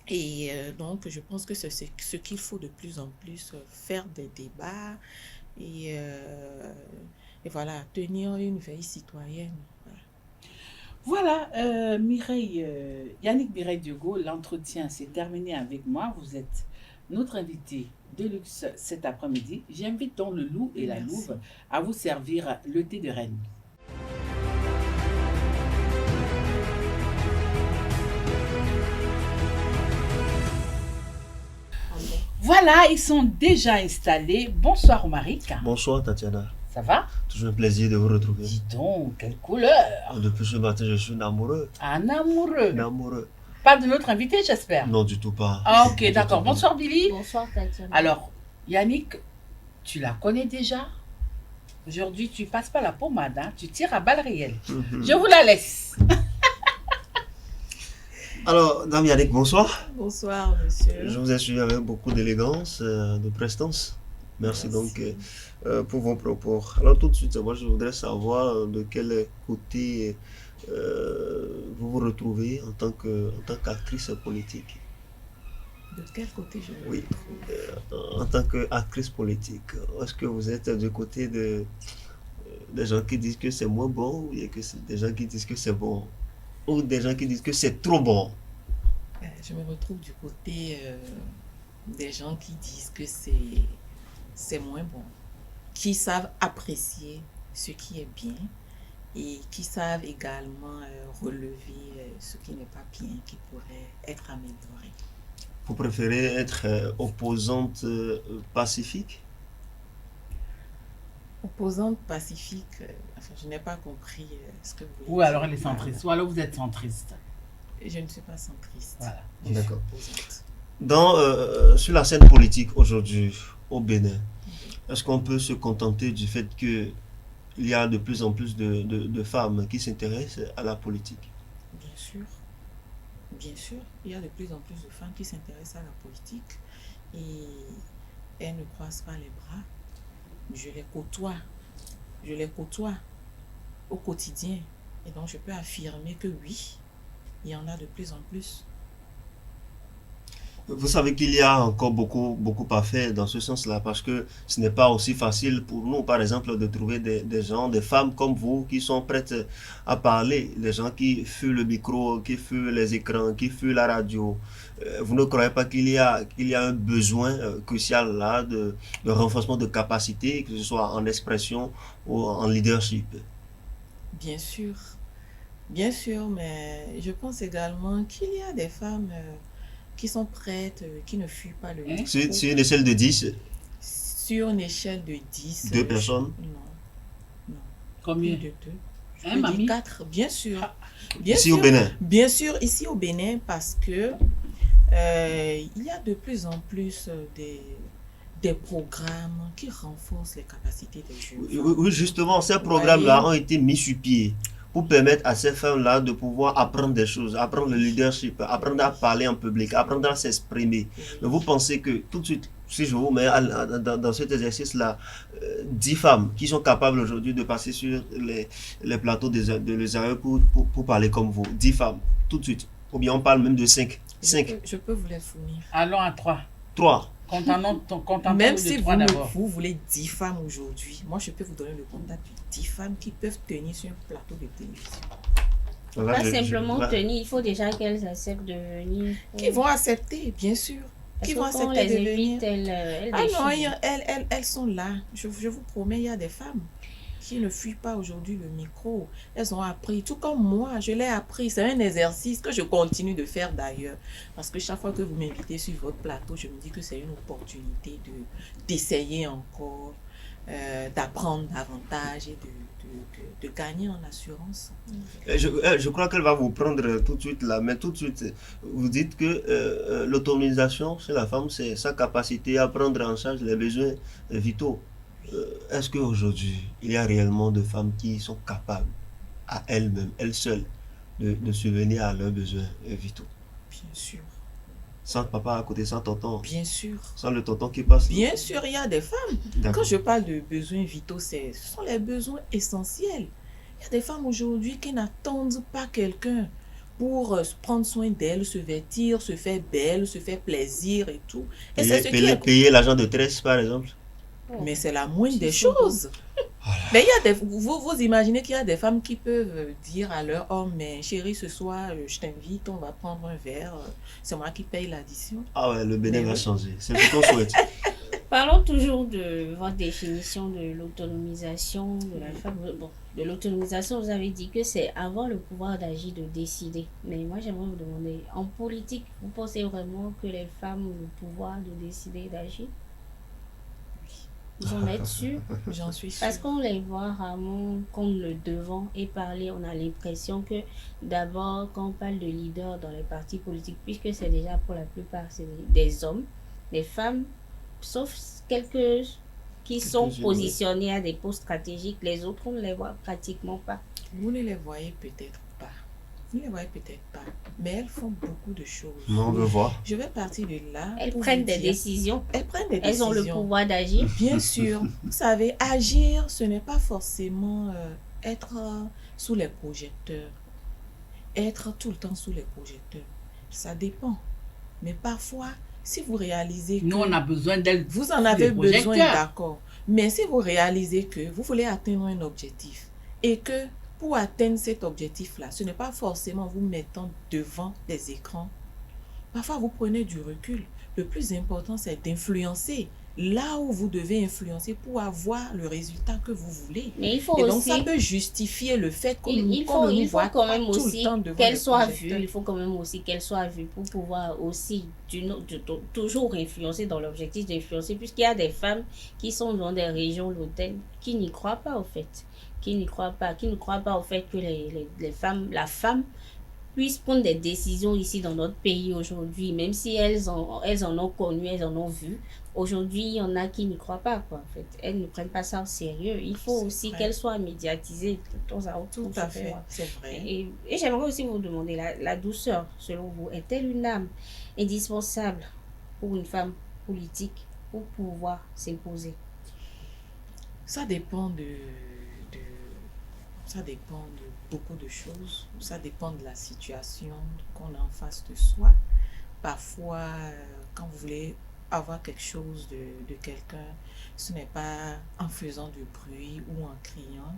Et donc, je pense que c'est ce qu'il faut de plus en plus, faire des débats et voilà, tenir une veille citoyenne. Voilà, Yannick Mireille Diogo, l'entretien s'est terminé avec moi. Vous êtes notre invité de luxe cet après-midi. J'invite donc le loup et la louve à vous servir le thé de Rennes. Voilà, ils sont déjà installés. Bonsoir Omaric. Bonsoir Tatiana. Ça va? Toujours un plaisir de vous retrouver. Dis donc, quelle couleur! Depuis ce matin, je suis un amoureux. Un amoureux? Un amoureux. Pas de notre invité, j'espère? Non, du tout pas. Ah, ok, d'accord. Bonsoir Billy. Bonsoir Tatiana. Alors, Yannick, tu la connais déjà? Aujourd'hui, tu passes pas la pommade, hein? Tu tires à balles réelles. Je vous la laisse. Alors, Dame Yannick, bonsoir. Bonsoir, monsieur. Je vous ai suivi avec beaucoup d'élégance, de prestance. Merci donc pour vos propos. Alors, tout de suite, moi, je voudrais savoir de quel côté vous vous retrouvez en tant qu'actrice politique. De quel côté je me Oui, retrouve? en tant qu'actrice politique, est-ce que vous êtes du côté des gens qui disent que c'est moins bon, ou bien que c'est des gens qui disent que c'est bon, ou des gens qui disent que c'est trop bon? Je me retrouve du côté des gens qui disent que c'est moins bon, qui savent apprécier ce qui est bien et qui savent également relever ce qui n'est pas bien, qui pourrait être amélioré. Vous préférez être opposante pacifique? Opposante pacifique, enfin, je n'ai pas compris ce que vous voulez Ou alors dire. elle est centriste, ou alors vous êtes centriste. Je ne suis pas centriste. Voilà. Je suis D'accord. opposante. Sur la scène politique aujourd'hui au Bénin, est-ce qu'on peut se contenter du fait qu'il y a de plus en plus de femmes qui s'intéressent à la politique? Bien sûr. Bien sûr, il y a de plus en plus de femmes qui s'intéressent à la politique et elles ne croisent pas les bras. Je les côtoie au quotidien. Et donc, je peux affirmer que oui, il y en a de plus en plus. Vous savez qu'il y a encore beaucoup à faire dans ce sens-là, parce que ce n'est pas aussi facile pour nous, par exemple, de trouver des gens, des femmes comme vous, qui sont prêtes à parler, des gens qui fuient le micro, qui fuient les écrans, qui fuient la radio. Vous ne croyez pas qu'il y a un besoin crucial là de renforcement de capacité, que ce soit en expression ou en leadership? Bien sûr, bien sûr, mais je pense également qu'il y a des femmes qui sont prêtes, qui ne fuient pas le micro. Sur une échelle de 10, Sur une échelle de 10. deux personnes? Non, Combien? plus de deux. Je Hein, peux mamie? dire 4, bien sûr. Bien Ici sûr, au Bénin. bien sûr, ici au Bénin, parce que il y a de plus en plus des programmes qui renforcent les capacités des jeunes femmes. Oui, justement, ces programmes-là ont été mis sur pied pour permettre à ces femmes-là de pouvoir apprendre des choses, apprendre le leadership, apprendre à parler en public, apprendre à s'exprimer. Mais vous pensez que tout de suite, si je vous mets dans cet exercice-là, 10 femmes qui sont capables aujourd'hui de passer sur les plateaux de Les Arènes pour parler comme vous, 10 femmes, tout de suite, ou bien on parle même de 5. Je peux vous les fournir. Allons à 3. 3. Contentons-nous Même de si 3 d'abord. vous voulez 10 femmes aujourd'hui, moi je peux vous donner le contact de 10 femmes qui peuvent tenir sur un plateau de télévision. Pas simplement tenir, il faut déjà qu'elles acceptent de venir. Qui vont accepter, bien sûr. Parce Qui que vont quand on accepter les de venir. invite, elles Ah non, défilent. elles sont là. Je vous promets, il y a des femmes qui ne fuient pas aujourd'hui le micro. Elles ont appris, tout comme moi, je l'ai appris. C'est un exercice que je continue de faire d'ailleurs. Parce que chaque fois que vous m'invitez sur votre plateau, je me dis que c'est une opportunité d'essayer encore, d'apprendre davantage et de gagner en assurance. Je crois qu'elle va vous prendre tout de suite là, mais tout de suite, vous dites que l'autonomisation chez la femme, c'est sa capacité à prendre en charge les besoins vitaux. Est-ce qu'aujourd'hui, il y a réellement de femmes qui sont capables, à elles-mêmes, elles seules, de subvenir à leurs besoins vitaux? Bien sûr. Sans papa à côté, sans tonton, Bien sûr. sans le tonton qui passe? Bien sûr, il y a des femmes. D'accord. Quand je parle de besoins vitaux, ce sont les besoins essentiels. Il y a des femmes aujourd'hui qui n'attendent pas quelqu'un pour prendre soin d'elles, se vêtir, se faire belle, se faire plaisir et tout. Et c'est ce qui est... Payer l'agent de tresse, par exemple? Mais c'est la moindre des choses. Mais il y a vous imaginez qu'il y a des femmes qui peuvent dire à leur homme, mais chérie, ce soir, je t'invite, on va prendre un verre, c'est moi qui paye l'addition. Ah ouais, le Bénin Mais va oui. changer, c'est ce qu'on souhaite. Parlons toujours de votre définition de l'autonomisation de la femme. Bon, de l'autonomisation, vous avez dit que c'est avoir le pouvoir d'agir, de décider. Mais moi, j'aimerais vous demander, en politique, vous pensez vraiment que les femmes ont le pouvoir de décider et d'agir? Vous en êtes sûr? J'en suis sûre. Parce qu'on les voit rarement comme le devant et parler, on a l'impression que d'abord, quand on parle de leader dans les partis politiques, puisque c'est déjà pour la plupart c'est des hommes, des femmes, sauf quelques qui sont Quelques-unes, positionnés à des postes stratégiques, les autres, on ne les voit pratiquement pas. Vous ne les voyez peut-être pas. Vous ne les voyez peut-être pas. Mais elles font beaucoup de choses. Non, on veut voir. Je vais partir de là. Elles pour prennent vous des dire- décisions, Elles prennent des elles décisions. ont le pouvoir d'agir. Bien sûr. Vous savez, agir, ce n'est pas forcément être sous les projecteurs. Être tout le temps sous les projecteurs. Ça dépend. Mais parfois, si vous réalisez que Nous, on a besoin d'elles. vous en avez des besoin, projecteurs. d'accord. Mais si vous réalisez que vous voulez atteindre un objectif et que pour atteindre cet objectif-là, ce n'est pas forcément vous mettant devant des écrans. Parfois, vous prenez du recul. Le plus important, c'est d'influencer là où vous devez influencer pour avoir le résultat que vous voulez. Mais il faut Et donc, aussi... ça peut justifier le fait qu'on Il qu'on ne faut, nous il faut voit quand pas même tout le aussi temps devant qu'elle les soit projecteurs. vue. Il faut quand même aussi qu'elle soit vue pour pouvoir aussi toujours influencer dans l'objectif d'influencer. Puisqu'il y a des femmes qui sont dans des régions lointaines qui n'y croient pas au fait. Qui ne croient pas au fait que les femmes, la femme puisse prendre des décisions ici dans notre pays aujourd'hui, même si elles en ont connu, elles en ont vu. Aujourd'hui, il y en a qui n'y croient pas, quoi, en fait. Elles ne prennent pas ça au sérieux. Il faut C'est aussi vrai. qu'elles soient médiatisées de temps à autre. Tout pour à se fait, faire. c'est vrai. Et j'aimerais aussi vous demander, la douceur, selon vous, est-elle une âme indispensable pour une femme politique pour pouvoir s'imposer? Ça dépend ça dépend de beaucoup de choses. Ça dépend de la situation qu'on a en face de soi. parfois, quand vous voulez avoir quelque chose de quelqu'un, ce n'est pas en faisant du bruit ou en criant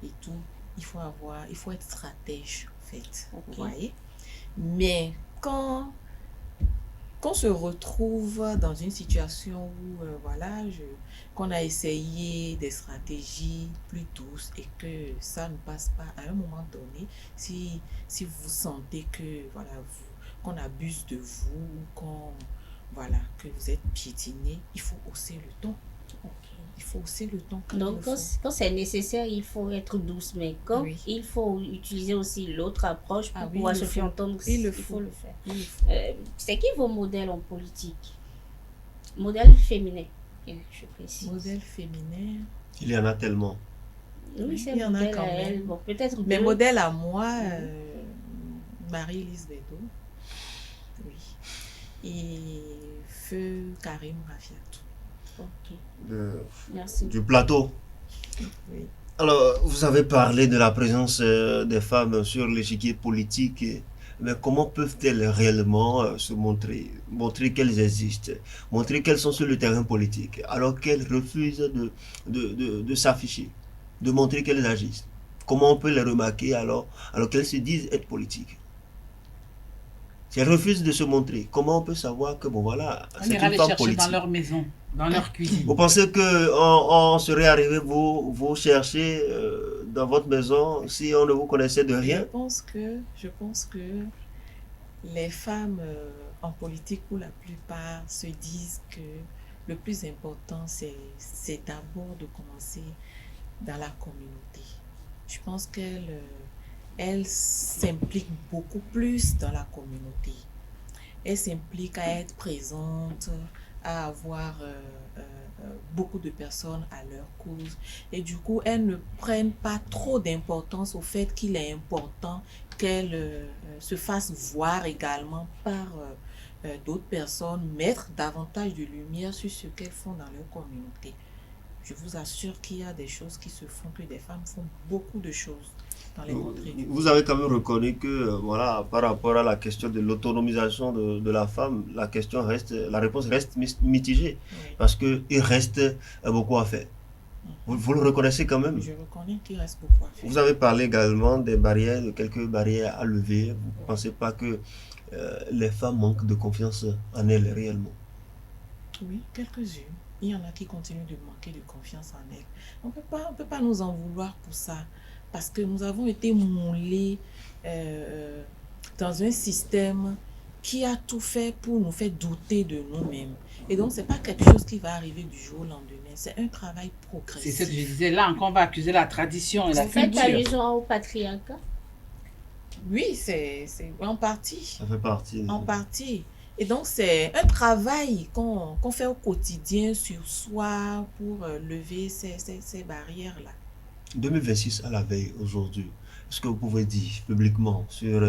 et tout. Il faut être stratège, en fait. Ok. Vous voyez? Mais qu'on se retrouve dans une situation où, qu'on a essayé des stratégies plus douces et que ça ne passe pas à un moment donné, si vous sentez que, qu'on abuse de vous ou que vous êtes piétiné, il faut hausser le ton. Ok. Il faut hausser le ton. Donc, quand c'est nécessaire, il faut être douce, mais quand Oui. il faut utiliser aussi l'autre approche pour Ah oui, pouvoir il se le faire faut. entendre, Il faut le faire. Il faut. C'est qui vos modèles en politique? Modèle féminin, je précise. Modèle féminin. Mm. Il y en a tellement. Oui, c'est Il y en a modèle quand à elle. même. Bon, peut-être Mais deux. modèle à moi, Marie-Lise Bedo. Oui. Et feu Karim Rafiatou. Ok, De- merci. du plateau. Oui. Alors, vous avez parlé de la présence des femmes sur l'échiquier politique, mais comment peuvent-elles réellement se montrer qu'elles existent, montrer qu'elles sont sur le terrain politique, alors qu'elles refusent de s'afficher, de montrer qu'elles agissent? Comment on peut les remarquer alors qu'elles se disent être politiques? Si elles refusent de se montrer, comment on peut savoir que, bon voilà, On c'est ira une les femme chercher politique? dans leur maison, dans leur cuisine. Vous pensez qu'on serait arrivé vous chercher dans votre maison si on ne vous connaissait de rien? Je pense que les femmes en politique, pour la plupart, se disent que le plus important, c'est d'abord de commencer dans la communauté. Je pense qu'elles s'impliquent beaucoup plus dans la communauté. Elles s'impliquent à être présentes, à avoir beaucoup de personnes à leur cause. Et du coup, elles ne prennent pas trop d'importance au fait qu'il est important qu'elles se fassent voir également par d'autres personnes, mettre davantage de lumière sur ce qu'elles font dans leur communauté. Je vous assure qu'il y a des choses qui se font, que des femmes font beaucoup de choses dans les contrées. Vous avez quand même reconnu que, voilà, par rapport à la question de l'autonomisation de la femme, la réponse reste mitigée, Oui. parce qu'il reste beaucoup à faire. Vous le reconnaissez quand même? Je reconnais qu'il reste beaucoup à faire. Vous avez parlé également des barrières, de quelques barrières à lever. Vous ne pensez pas que les femmes manquent de confiance en elles réellement? Oui, quelques-unes. Il y en a qui continuent de manquer de confiance en elles. On peut pas nous en vouloir pour ça. Parce que nous avons été moulés dans un système qui a tout fait pour nous faire douter de nous-mêmes. Et donc, ce n'est pas quelque chose qui va arriver du jour au lendemain. C'est un travail progressif. C'est ce que je disais. Là encore, on va accuser la tradition et la Vous faites culture. allusion au patriarcat? Oui, c'est en partie. Ça fait partie. En partie. Et donc, c'est un travail qu'on fait au quotidien sur soi pour lever ces barrières-là. 2026 à la veille aujourd'hui, est-ce que vous pouvez dire publiquement sur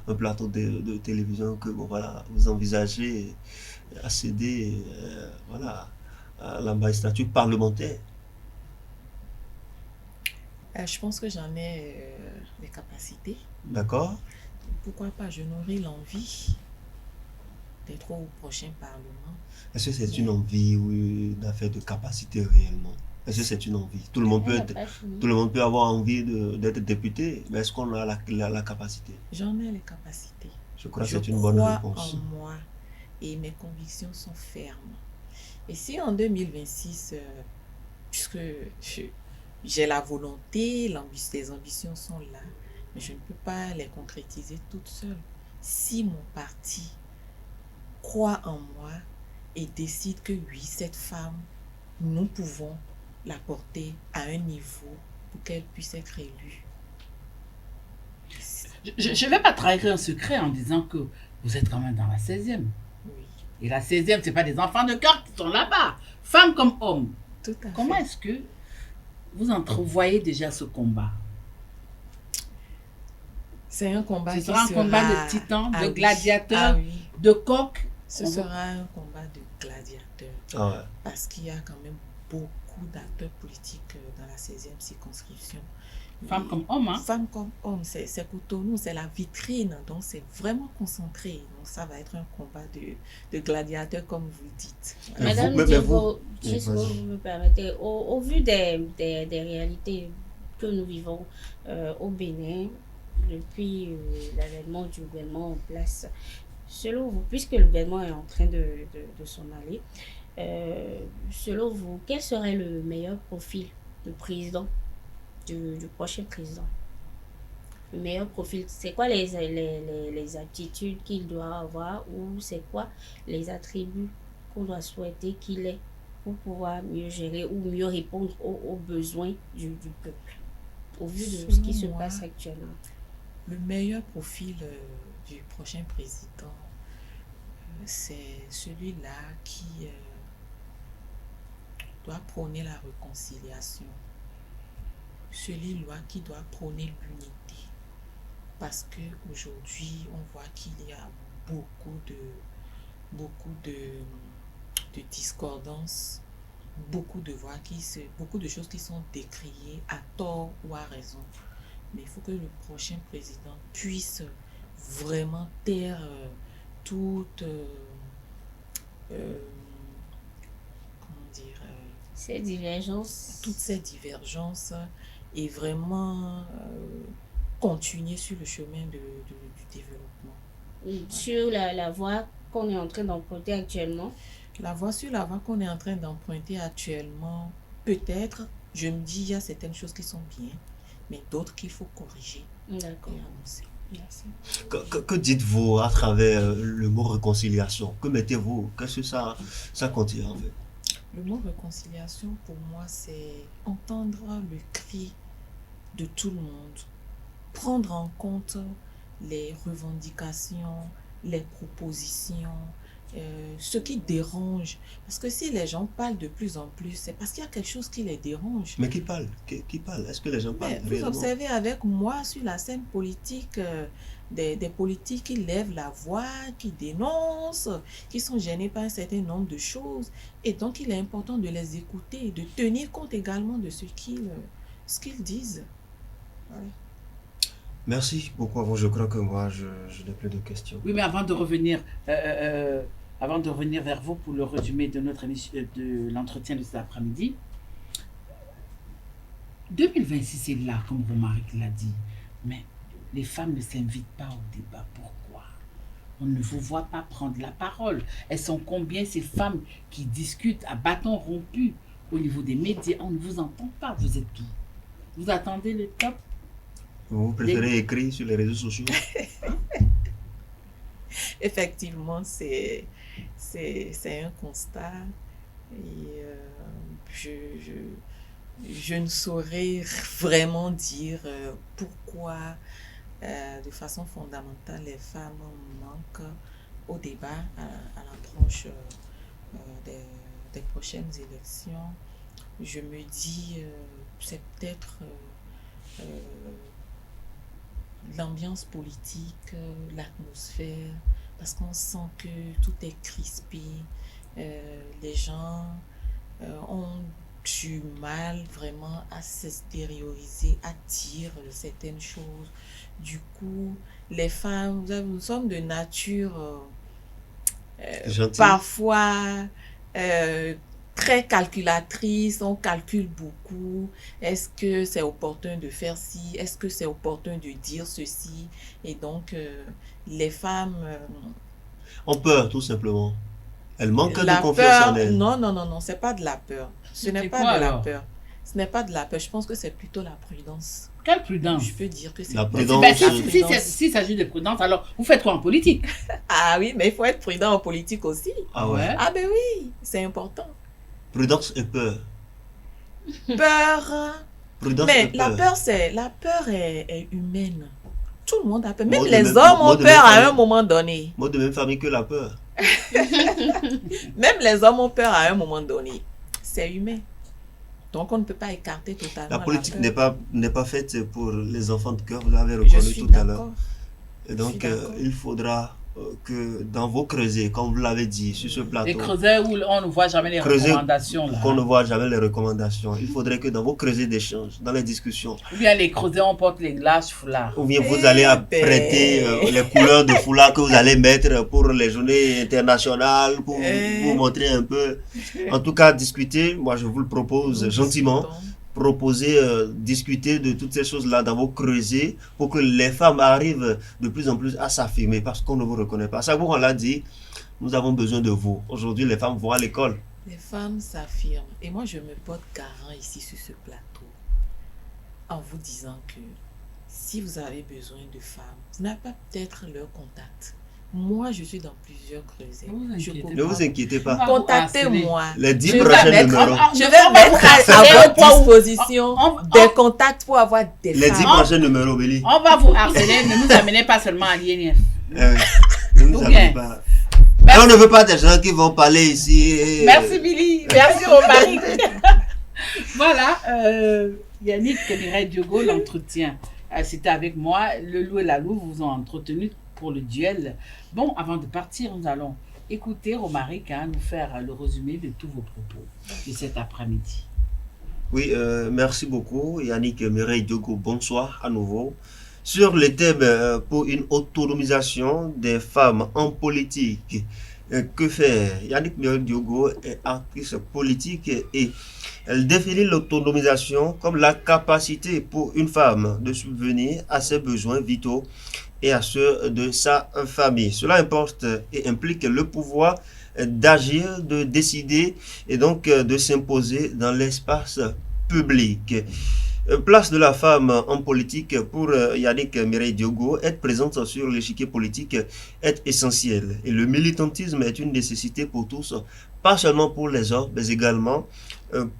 un plateau de télévision que bon, voilà, vous envisagez accéder voilà, à la magistrature parlementaire? Je pense que j'en ai les capacités. D'accord? Pourquoi pas, je nourris l'envie d'être au prochain Parlement. Est-ce que c'est une envie ou une affaire de capacité réellement? Est-ce que c'est une envie? Tout le monde peut avoir envie d'être député, mais est-ce qu'on a la capacité? J'en ai les capacités. Je crois que c'est une bonne réponse. Je crois en moi et mes convictions sont fermes. Et si en 2026, puisque j'ai la volonté, les ambitions sont là, mais je ne peux pas les concrétiser toute seule. Si mon parti croit en moi et décide que oui, cette femme, nous pouvons la porter à un niveau pour qu'elle puisse être élue. Je ne vais pas trahir un secret en disant que vous êtes quand même dans la 16e. Oui, Et la 16e, ce n'est pas des enfants de cœur qui sont là-bas, femmes comme hommes. tout à Comment fait. est-ce que vous entrevoyez déjà ce combat? C'est un combat Ce qui sera un combat de titans, de oui. gladiateurs, Ah oui. de coqs. Ce sera un combat de gladiateurs. Ah ouais. Parce qu'il y a quand même beaucoup d'acteurs politiques dans la 16e circonscription. Femmes comme hommes, hein. Femmes comme hommes, c'est Cotonou, c'est la vitrine, donc c'est vraiment concentré. Donc ça va être un combat de gladiateurs, comme vous le dites. Mais Madame vous- Diogo, Oui, juste vas-y. vous me permettez, au vu des réalités que nous vivons au Bénin depuis l'avènement du gouvernement en place, selon vous, puisque le gouvernement est en train de s'en aller, selon vous, quel serait le meilleur profil de président, du prochain président? Le meilleur profil, c'est quoi les aptitudes qu'il doit avoir ou c'est quoi les attributs qu'on doit souhaiter qu'il ait pour pouvoir mieux gérer ou mieux répondre aux besoins du peuple, au vu de ce qui se Selon moi, passe actuellement? Le meilleur profil du prochain président, c'est celui-là qui doit prôner la réconciliation, celui-là qui doit prôner l'unité. Parce qu'aujourd'hui, on voit qu'il y a beaucoup de discordances, beaucoup de choses qui sont décriées à tort ou à raison. Mais il faut que le prochain président puisse vraiment taire toute, comment dire, Ces divergences. toutes ces divergences et vraiment continuer sur le chemin du développement. Sur la voie qu'on est en train d'emprunter actuellement. Sur la voie qu'on est en train d'emprunter actuellement, peut-être, je me dis, il y a certaines choses qui sont bien, mais d'autres qu'il faut corriger D'accord. et avancer. Merci. Que dites-vous à travers le mot réconciliation? Que mettez-vous? Qu'est-ce que ça contient en fait? Le mot réconciliation, pour moi, c'est entendre le cri de tout le monde, prendre en compte les revendications, les propositions, ce qui dérange. Parce que si les gens parlent de plus en plus, c'est parce qu'il y a quelque chose qui les dérange. Mais qui parle? Qui parle? Est-ce que les gens parlent Mais vous réellement? observez avec moi sur la scène politique des politiques qui lèvent la voix, qui dénoncent, qui sont gênés par un certain nombre de choses. Et donc, il est important de les écouter, de tenir compte également de ce qu'ils disent. Voilà. Merci beaucoup à vous. Je crois que moi, je n'ai plus de questions. Oui, mais avant de revenir vers vous pour le résumé de notre de l'entretien de cet après-midi, 2026 c'est là, comme Romaric l'a dit, mais les femmes ne s'invitent pas au débat. Pourquoi? On ne vous voit pas prendre la parole. Elles sont combien ces femmes qui discutent à bâton rompu au niveau des médias? On ne vous entend pas. Vous êtes qui? Vous attendez le top? Vous préférez écrire sur les réseaux sociaux? Effectivement, c'est un constat. Et je ne saurais vraiment dire pourquoi, de façon fondamentale, les femmes manquent au débat à l'approche des prochaines élections. Je me dis, c'est peut-être l'ambiance politique, l'atmosphère, parce qu'on sent que tout est crispé. Les gens ont du mal vraiment à s'extérioriser, à dire certaines choses. Du coup, les femmes, nous sommes de nature Gentil. parfois très calculatrice, on calcule beaucoup. Est-ce que c'est opportun de faire ci? Est-ce que c'est opportun de dire ceci? Et donc, les femmes... ont peur, tout simplement. Elles manquent la de confiance peur, en elles. non, c'est pas de la peur. Ce n'est C'est pas quoi, de la alors? peur. Ce n'est pas de la peur. Je pense que c'est plutôt la prudence. Quelle prudence? Je peux dire que c'est La plutôt prudence. Ben, la si prudence. s'il s'agit de prudence, alors vous faites quoi en politique? Ah oui, mais il faut être prudent en politique aussi. Ah ouais. Ah ben oui, c'est important. Prudence et peur. Peur. Prudence Mais et la peur. peur est humaine. Tout le monde a peur. Même Mot de les même- hommes mot ont de peur même à un famille. moment donné. Mot de même famille que la peur. Même les hommes ont peur à un moment donné. C'est humain. Donc on ne peut pas écarter totalement La politique peur. n'est pas faite pour les enfants de cœur, vous l'avez Je reconnu suis tout à l'heure. d'accord. Et donc, d'accord. il faudra que dans vos creusets, comme vous l'avez dit sur ce plateau, Les creusets où on ne voit jamais les creusets recommandations. Là, qu'on ne voit jamais les recommandations, il faudrait que dans vos creusets d'échange, dans les discussions, Ou bien les creusets, on porte les glaces foulards. ou bien vous allez apprêter les couleurs de foulard que vous allez mettre pour les journées internationales, pour vous montrer un peu. En tout cas, discuter, moi je vous le propose gentiment. Proposer, discuter de toutes ces choses-là dans vos creusets pour que les femmes arrivent de plus en plus à s'affirmer parce qu'on ne vous reconnaît pas. Ça, on l'a dit, nous avons besoin de vous. Aujourd'hui, les femmes vont à l'école. Les femmes s'affirment. Et moi, je me porte garant ici sur ce plateau en vous disant que si vous avez besoin de femmes, vous n'avez pas peut-être leur contact. Moi, je suis dans plusieurs creusets. Ne vous inquiétez pas. Contactez-moi. Les 10 prochains numéros. Je vais mettre à votre disposition des contacts pour avoir des Les 10 femmes. prochains numéros, Béli. On va vous harceler, ne nous amenez pas seulement à l'INF. Ne nous Ou amenez bien. pas. Et on ne veut pas des gens qui vont parler ici. Merci Billy, merci Romaric. Voilà, Yannick Mireille Diogo, l'entretien. C'était avec moi, le loup et la louve vous ont entretenu pour le duel. Bon, avant de partir, nous allons écouter Romaric nous faire le résumé de tous vos propos de cet après-midi. Oui, merci beaucoup Yannick Mireille Diogo, bonsoir à nouveau. Sur le thème pour une autonomisation des femmes en politique, que faire? Yannick Mireille Diogo est actrice politique et elle définit l'autonomisation comme la capacité pour une femme de subvenir à ses besoins vitaux et à ceux de sa famille. Cela importe et implique le pouvoir d'agir, de décider et donc de s'imposer dans l'espace public. Place de la femme en politique pour Yannick Mireille Diogo, être présente sur l'échiquier politique est essentiel. Et le militantisme est une nécessité pour tous, pas seulement pour les hommes, mais également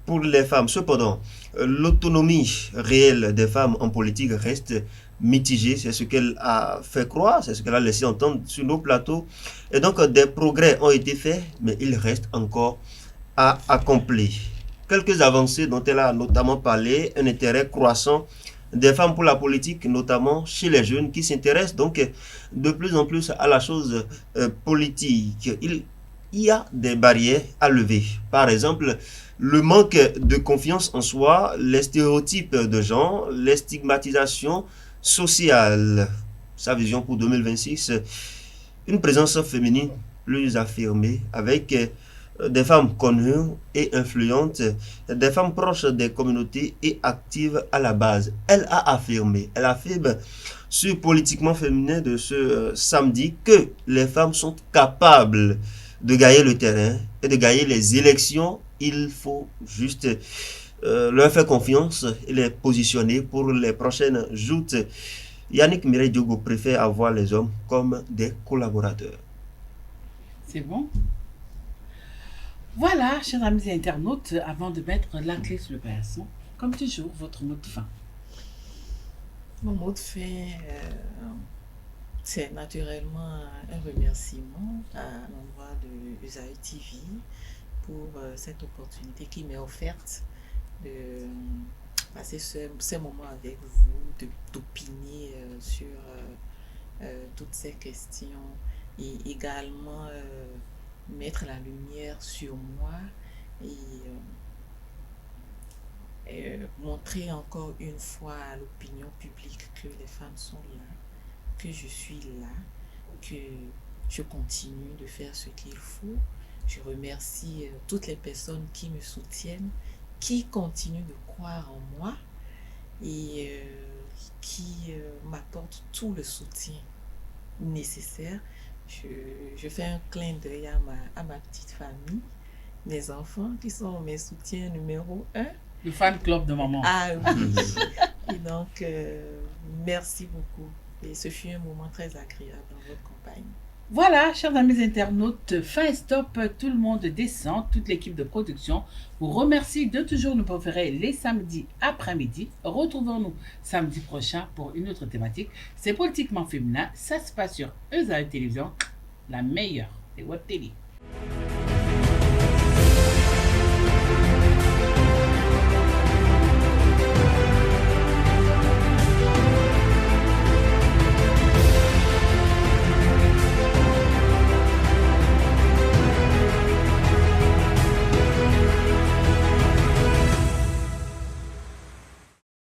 pour les femmes. Cependant, l'autonomie réelle des femmes en politique reste mitigée. C'est ce qu'elle a fait croire, c'est ce qu'elle a laissé entendre sur nos plateaux. Et donc, des progrès ont été faits, mais il reste encore à accomplir. Quelques avancées dont elle a notamment parlé, un intérêt croissant des femmes pour la politique, notamment chez les jeunes qui s'intéressent donc de plus en plus à la chose politique. Il y a des barrières à lever. Par exemple, le manque de confiance en soi, les stéréotypes de genre, les stigmatisations sociales. Sa vision pour 2026, une présence féminine plus affirmée avec des femmes connues et influentes, des femmes proches des communautés et actives à la base. Elle affirme sur Politiquement Féminin de ce samedi que les femmes sont capables de gagner le terrain et de gagner les élections. Il faut juste leur faire confiance et les positionner pour les prochaines joutes. Yannick Mireille Diogo préfère avoir les hommes comme des collaborateurs. C'est bon? Voilà, chers amis internautes, avant de mettre la clé sur le paillasson, comme toujours, votre mot de fin. Mon mot de fin, c'est naturellement un remerciement à l'endroit de Usaï TV pour cette opportunité qui m'est offerte de passer ces moments avec vous, d'opiner sur toutes ces questions et également mettre la lumière sur moi et montrer encore une fois à l'opinion publique que les femmes sont là, que je suis là, que je continue de faire ce qu'il faut. Je remercie toutes les personnes qui me soutiennent, qui continuent de croire en moi et qui m'apportent tout le soutien nécessaire. Je fais un clin d'œil à ma petite famille, mes enfants qui sont mes soutiens numéro 1. Le fan club de maman. Ah oui. Et donc, merci beaucoup. Et ce fut un moment très agréable dans votre compagnie. Voilà, chers amis internautes, fin et stop, tout le monde descend, toute l'équipe de production vous remercie de toujours nous préférer les samedis après-midi. Retrouvons-nous samedi prochain pour une autre thématique. C'est Politiquement Féminin, ça se passe sur Esaü Télévision, la meilleure des web télé.